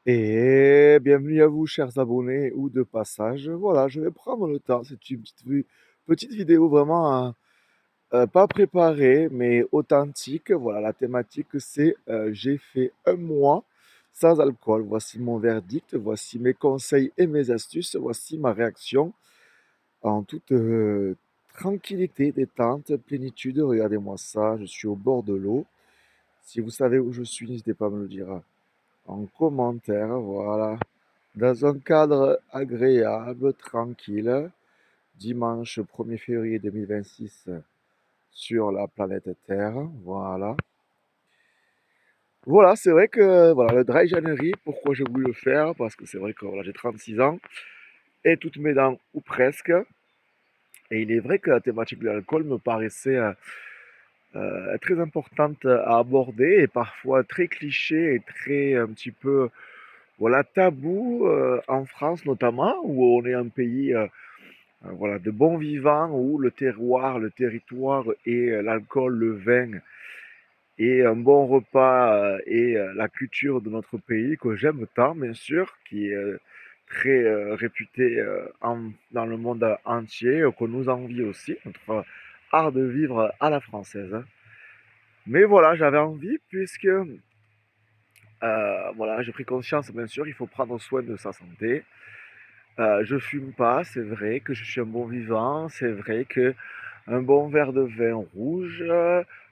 Et bienvenue à vous, chers abonnés ou de passage. Voilà, je vais prendre le temps. C'est une petite vidéo vraiment pas préparée, mais authentique. Voilà, la thématique, c'est j'ai fait un mois sans alcool. Voici mon verdict, voici mes conseils et mes astuces, voici ma réaction en toute tranquillité, détente, plénitude. Regardez-moi ça, je suis au bord de l'eau. Si vous savez où je suis, n'hésitez pas à me le dire en commentaire. Voilà. Dans un cadre agréable, tranquille, dimanche 1er février 2026 sur la planète Terre. Voilà. Voilà, c'est vrai que voilà, le dry January, pourquoi j'ai voulu le faire? Parce que c'est vrai que voilà, j'ai 36 ans et toutes mes dents, ou presque. Et il est vrai que la thématique de l'alcool me paraissait très importante à aborder et parfois très cliché et très un petit peu voilà, tabou en France notamment, où on est un pays voilà, de bons vivants où le terroir, le territoire et l'alcool, le vin et un bon repas et la culture de notre pays que j'aime tant, bien sûr, qui est très réputé dans le monde entier, que nous envie aussi, notre art de vivre à la française, hein. Mais voilà, j'avais envie puisque voilà, j'ai pris conscience, bien sûr, il faut prendre soin de sa santé. Je fume pas, c'est vrai que je suis un bon vivant, c'est vrai que un bon verre de vin rouge,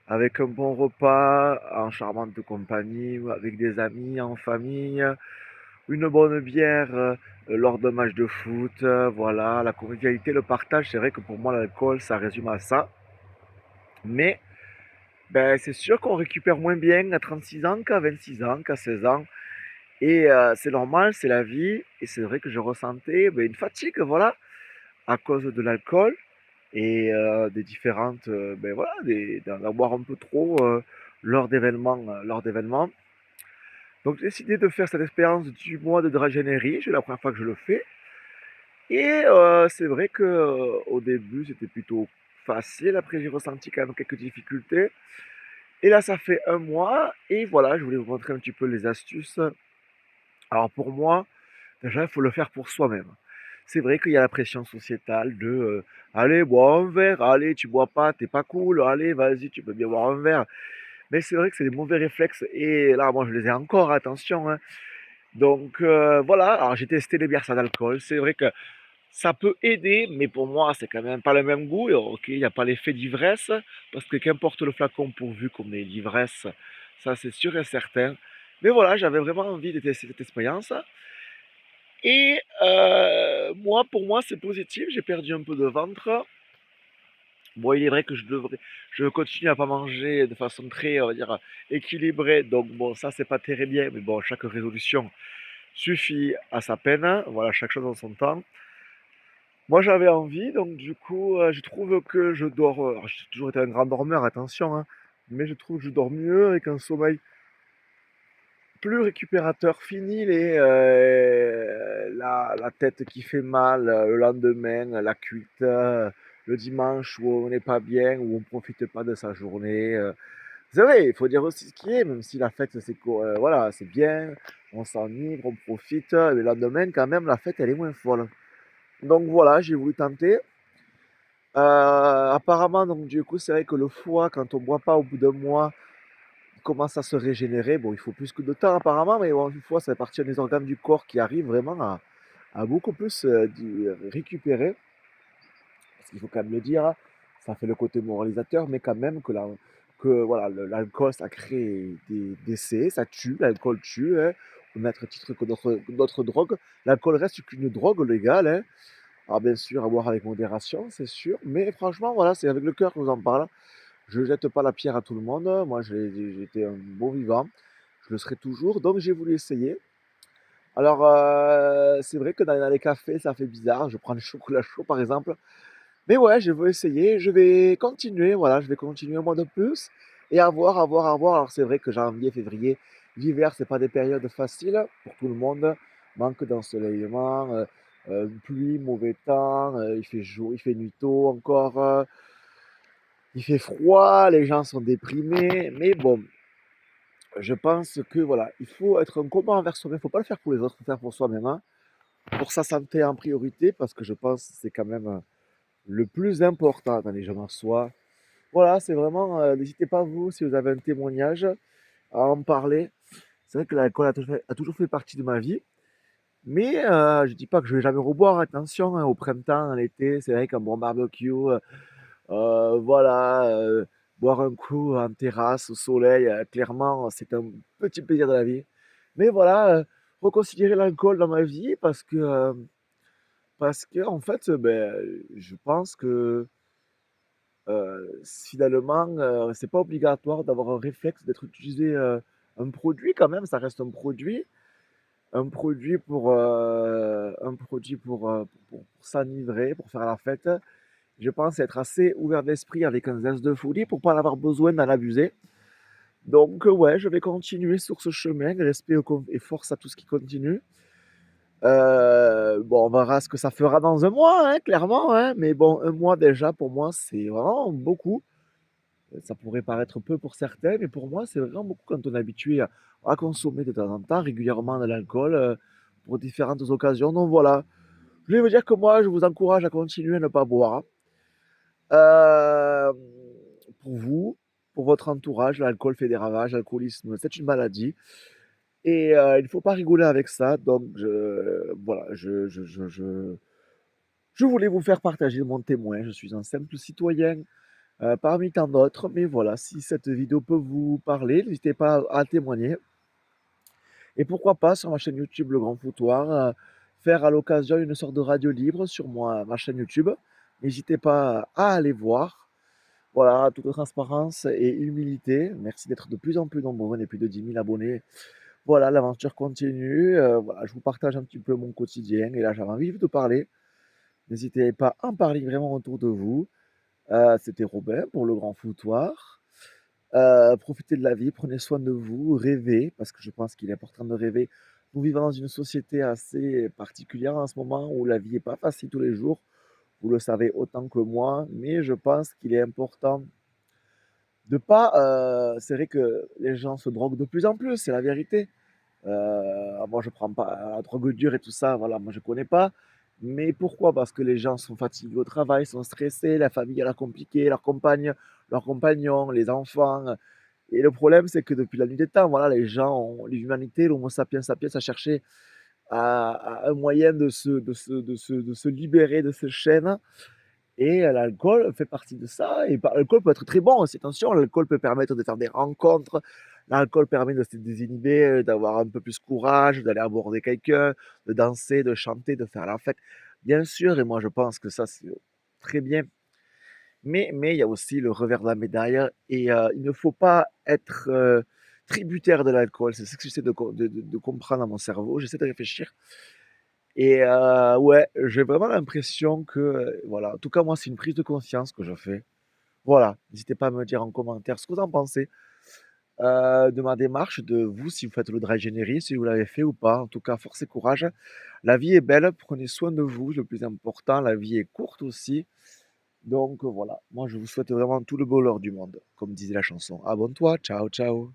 avec un bon repas en charmante compagnie, ou avec des amis, en famille, une bonne bière lors d'un match de foot, voilà, la convivialité, le partage, c'est vrai que pour moi l'alcool, ça résume à ça. Mais ben, c'est sûr qu'on récupère moins bien à 36 ans qu'à 26 ans, qu'à 16 ans. Et c'est normal, c'est la vie. Et c'est vrai que je ressentais ben, une fatigue, voilà, à cause de l'alcool et des différentes, ben voilà, d'en boire un peu trop lors d'événements. Donc j'ai décidé de faire cette expérience du mois de Dragenerie, c'est la première fois que je le fais. Et c'est vrai que au début c'était plutôt facile, après j'ai ressenti quand même quelques difficultés. Et là ça fait un mois, et voilà, je voulais vous montrer un petit peu les astuces. Alors pour moi, déjà il faut le faire pour soi-même. C'est vrai qu'il y a la pression sociétale de allez, bois un verre, allez, tu bois pas, t'es pas cool, allez, vas-y, tu peux bien boire un verre. Mais c'est vrai que c'est des mauvais réflexes, et là, moi, je les ai encore, attention, hein. Donc voilà, alors j'ai testé les bières sans alcool. C'est vrai que ça peut aider, mais pour moi, c'est quand même pas le même goût. Et ok, il n'y a pas l'effet d'ivresse, parce que qu'importe le flacon pourvu qu'on ait l'ivresse, ça c'est sûr et certain. Mais voilà, j'avais vraiment envie de tester cette expérience. Et moi, pour moi, c'est positif. J'ai perdu un peu de ventre. Bon, il est vrai que je continue à pas manger de façon très, on va dire, équilibrée. Donc bon, ça, c'est pas très bien. Mais bon, chaque résolution suffit à sa peine. Voilà, chaque chose en son temps. Moi, j'avais envie, donc du coup, je trouve que je dors. Alors, j'ai toujours été un grand dormeur, attention, hein, mais je trouve que je dors mieux avec un sommeil plus récupérateur. Fini la tête qui fait mal le lendemain, la cuite, le dimanche où on n'est pas bien, où on profite pas de sa journée. C'est vrai, il faut dire aussi ce qui est, même si la fête, voilà, c'est bien, on s'enivre, on profite. Le lendemain, quand même, la fête, elle est moins folle. Donc voilà, j'ai voulu tenter. Apparemment, donc du coup, c'est vrai que le foie, quand on boit pas au bout d'un mois, commence à se régénérer. Bon, il faut plus que de temps apparemment, mais bon, une fois, ça fait partie des organes du corps qui arrivent vraiment à beaucoup plus récupérer. Parce qu'il faut quand même le dire, ça fait le côté moralisateur, mais quand même que voilà, l'alcool, ça crée des décès, ça tue, l'alcool tue, hein, au même titre que d'autres drogues. L'alcool reste qu'une drogue légale, hein. Alors bien sûr, à boire avec modération, c'est sûr, mais franchement, voilà, c'est avec le cœur que je vous en parle. Je ne jette pas la pierre à tout le monde. Moi, j'étais un bon vivant. Je le serai toujours. Donc, j'ai voulu essayer. Alors, c'est vrai que dans les cafés, ça fait bizarre. Je prends le chocolat chaud, par exemple. Mais ouais, je veux essayer. Je vais continuer. Voilà, je vais continuer un mois de plus. Et à voir, à voir, à voir. Alors, c'est vrai que janvier, février, l'hiver, c'est pas des périodes faciles pour tout le monde. Manque d'ensoleillement, pluie, mauvais temps, il fait jour, il fait nuit tôt encore. Il fait froid, les gens sont déprimés, mais bon, Je pense que voilà, il faut être un combat envers soi-même, il faut pas le faire pour les autres, il faut le faire pour soi-même, hein. Pour sa santé en priorité, parce que je pense que c'est quand même le plus important dans les gens en soi. Voilà, c'est vraiment, n'hésitez pas vous, si vous avez un témoignage, à en parler. C'est vrai que l'alcool a toujours fait partie de ma vie, mais je dis pas que je vais jamais reboire, attention, hein, au printemps, en été, c'est vrai qu'un bon barbecue, voilà, boire un coup en terrasse, au soleil, clairement, c'est un petit plaisir de la vie. Mais voilà, reconsidérer l'alcool dans ma vie parce que en fait, je pense que, finalement, c'est pas obligatoire d'avoir un réflexe d'être utilisé, un produit quand même, ça reste un produit pour s'enivrer, pour faire la fête. Je pense être assez ouvert d'esprit avec un zeste de folie pour pas en avoir besoin d'en abuser. Donc, ouais, je vais continuer sur ce chemin, respect et force à tout ce qui continue. Bon, on verra ce que ça fera dans un mois, hein, clairement, hein, mais bon, un mois déjà, pour moi, c'est vraiment beaucoup. Ça pourrait paraître peu pour certains, mais pour moi, c'est vraiment beaucoup quand on est habitué à consommer de temps en temps régulièrement de l'alcool pour différentes occasions. Donc voilà, je vais vous dire que moi, je vous encourage à continuer à ne pas boire. Euh, pour vous, pour votre entourage, l'alcool fait des ravages, l'alcoolisme, c'est une maladie. Et il ne faut pas rigoler avec ça. Donc voilà, je voulais vous faire partager mon témoin. Je suis un simple citoyen parmi tant d'autres. Mais voilà, si cette vidéo peut vous parler, n'hésitez pas à témoigner. Et pourquoi pas sur ma chaîne YouTube Le Grand Foutoir, faire à l'occasion une sorte de radio libre sur ma chaîne YouTube. N'hésitez pas à aller voir. Voilà, toute transparence et humilité. Merci d'être de plus en plus nombreux, on est plus de 10 000 abonnés. Voilà, l'aventure continue. Voilà, je vous partage un petit peu mon quotidien et là j'avais envie de parler. N'hésitez pas à en parler vraiment autour de vous. C'était Robin pour le Grand Foutoir. Profitez de la vie, prenez soin de vous, rêvez, parce que je pense qu'il est important de rêver. Nous vivons dans une société assez particulière en ce moment où la vie n'est pas facile tous les jours. Vous le savez autant que moi, mais je pense qu'il est important de pas. C'est vrai que les gens se droguent de plus en plus, c'est la vérité. Moi, je prends pas la drogue dure et tout ça, voilà, moi je connais pas. Mais pourquoi? Parce que les gens sont fatigués au travail, sont stressés, la famille elle a compliqué, leur compagne, leurs compagnons, les enfants. Et le problème, c'est que depuis la nuit des temps, voilà, les gens, l'humanité, l'Homo sapiens sapiens a cherché à un moyen de se libérer de ces chaînes. Et l'alcool fait partie de ça. Et l'alcool peut être très bon aussi. Attention, l'alcool peut permettre de faire des rencontres. L'alcool permet de se désinhiber, d'avoir un peu plus courage, d'aller aborder quelqu'un, de danser, de chanter, de faire la fête. Bien sûr, et moi je pense que ça c'est très bien. Mais il y a aussi le revers de la médaille. Et il ne faut pas être tributaire de l'alcool. C'est ce que j'essaie de comprendre dans mon cerveau. J'essaie de réfléchir. Et ouais, j'ai vraiment l'impression que, voilà, en tout cas, moi, c'est une prise de conscience que je fais. Voilà, n'hésitez pas à me dire en commentaire ce que vous en pensez de ma démarche, de vous, si vous faites le dry January, si vous l'avez fait ou pas. En tout cas, force et courage. La vie est belle, prenez soin de vous, le plus important. La vie est courte aussi. Donc voilà, moi, je vous souhaite vraiment tout le bonheur du monde, comme disait la chanson. Abonne-toi, ciao, ciao.